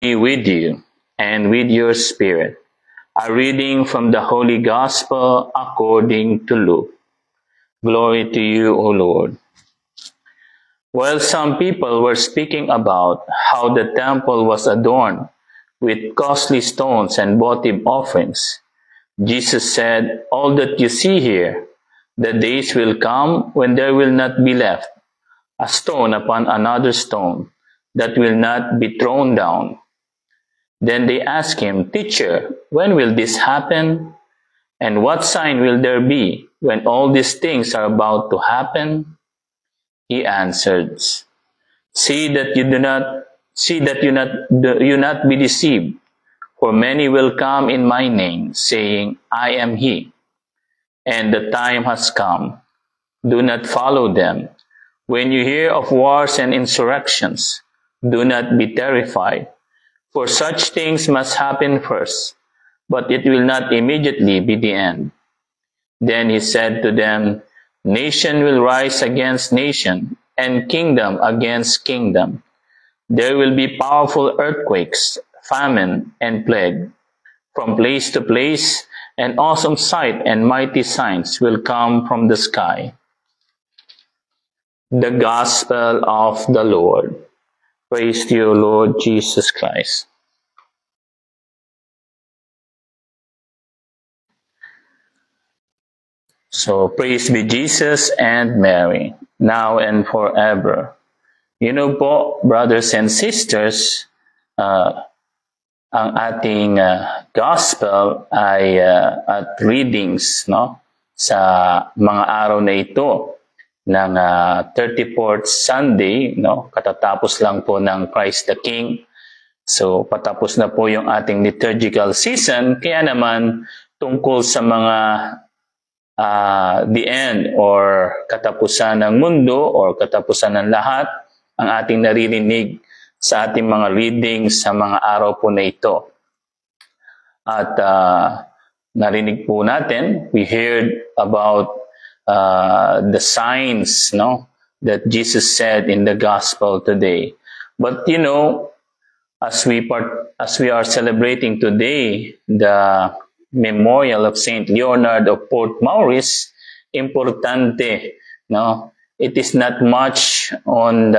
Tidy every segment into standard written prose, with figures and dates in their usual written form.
be with you and with your spirit. A reading from the Holy Gospel according to Luke. Glory to you, O Lord. While some people were speaking about how the temple was adorned with costly stones and votive offerings, Jesus said, "All that you see here, the days will come when there will not be left a stone upon another stone that will not be thrown down." Then they asked him, "Teacher, when will this happen? And what sign will there be when all these things are about to happen?" He answered, "See that you not be deceived, for many will come in my name, saying, 'I am he,' and the time has come. Do not follow them. When you hear of wars and insurrections, do not be terrified, for such things must happen first, but it will not immediately be the end." Then he said to them, "Nation will rise against nation, and kingdom against kingdom. There will be powerful earthquakes, famine, and plague. From place to place, an awesome sight and mighty signs will come from the sky." The Gospel of the Lord. Praise to you, Lord Jesus Christ. So, praise be Jesus and Mary, now and forever. You know po, brothers and sisters, ang ating gospel ay at readings, no, sa mga araw na ito ng 34th Sunday, no, katatapos lang po ng Christ the King. So, patapos na po yung ating liturgical season, kaya naman tungkol sa mga the end or katapusan ng mundo or katapusan ng lahat ang ating naririnig sa ating mga readings sa mga araw po na ito. At narinig po natin, we heard about the signs, no, that Jesus said in the gospel today. But you know, as we are celebrating today the memorial of Saint Leonard of Port Maurice, importante, no? It is not much on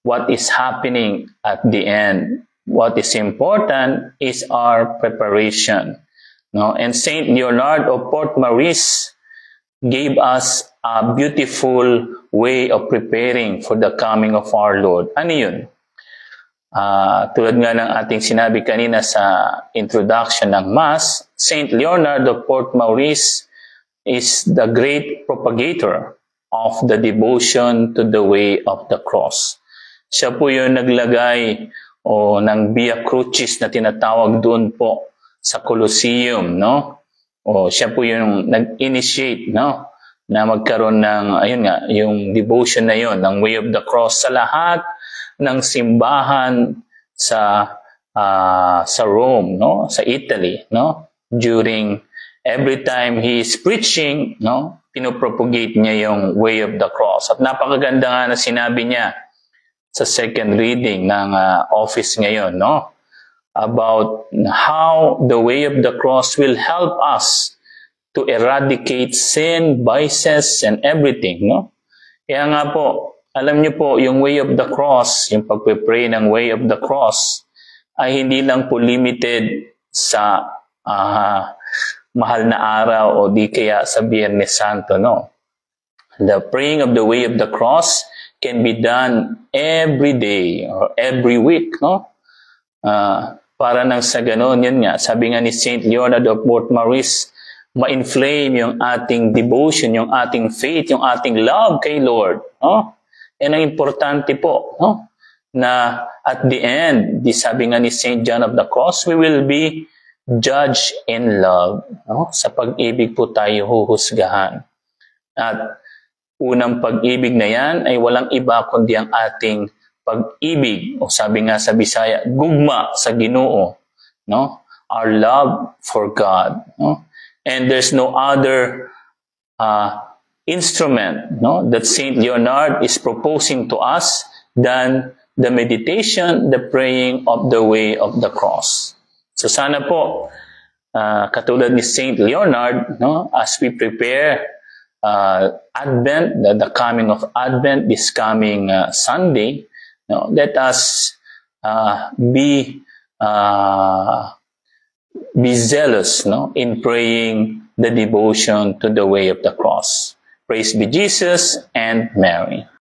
what is happening at the end. What is important is our preparation, no? And Saint Leonard of Port Maurice gave us a beautiful way of preparing for the coming of our Lord. Ano yun? Tulad nga ng ating sinabi kanina sa introduction ng Mass, Saint Leonard of Port Maurice is the great propagator of the devotion to the way of the cross. Siya po yung naglagay ng Via Crucis na tinatawag doon po sa Colosseum, no? Siya po yung nag-initiate, no, na magkaroon ng, ayun nga, yung devotion na yon, ng way of the cross sa lahat ng simbahan sa Rome, no, sa Italy, no, during every time he is preaching, no, pinopropagate niya yung way of the cross. At napakaganda nga na sinabi niya sa second reading ng office ngayon, no, about how the way of the cross will help us to eradicate sin, vices, and everything, no. Kaya nga po, alam niyo po, yung way of the cross, yung pagpe-pray ng way of the cross, ay hindi lang po limited sa mahal na araw o di kaya sa Biyernes Santo, no. The praying of the way of the cross can be done every day or every week, no. Para nang sa ganon, yun nga, sabi nga ni Saint Leonard of Port Maurice, ma-inflame yung ating devotion, yung ating faith, yung ating love kay Lord, no. Yan ang importante po, no? Na at the end, sabi nga ni St. John of the Cross, we will be judged in love, no? Sa pag-ibig po tayo huhusgahan. At unang pag-ibig na yan ay walang iba kundi ang ating pag-ibig, o sabi nga sa Bisaya, gugma sa Ginoo, no? Our love for God, no? And there's no other instrument, no, that Saint Leonard is proposing to us than the meditation, the praying of the way of the cross. So sana po, katulad ni Saint Leonard, no, as we prepare Advent, the coming of Advent, this coming Sunday, no, let us be zealous, no, in praying the devotion to the way of the cross. Praise be Jesus and Mary.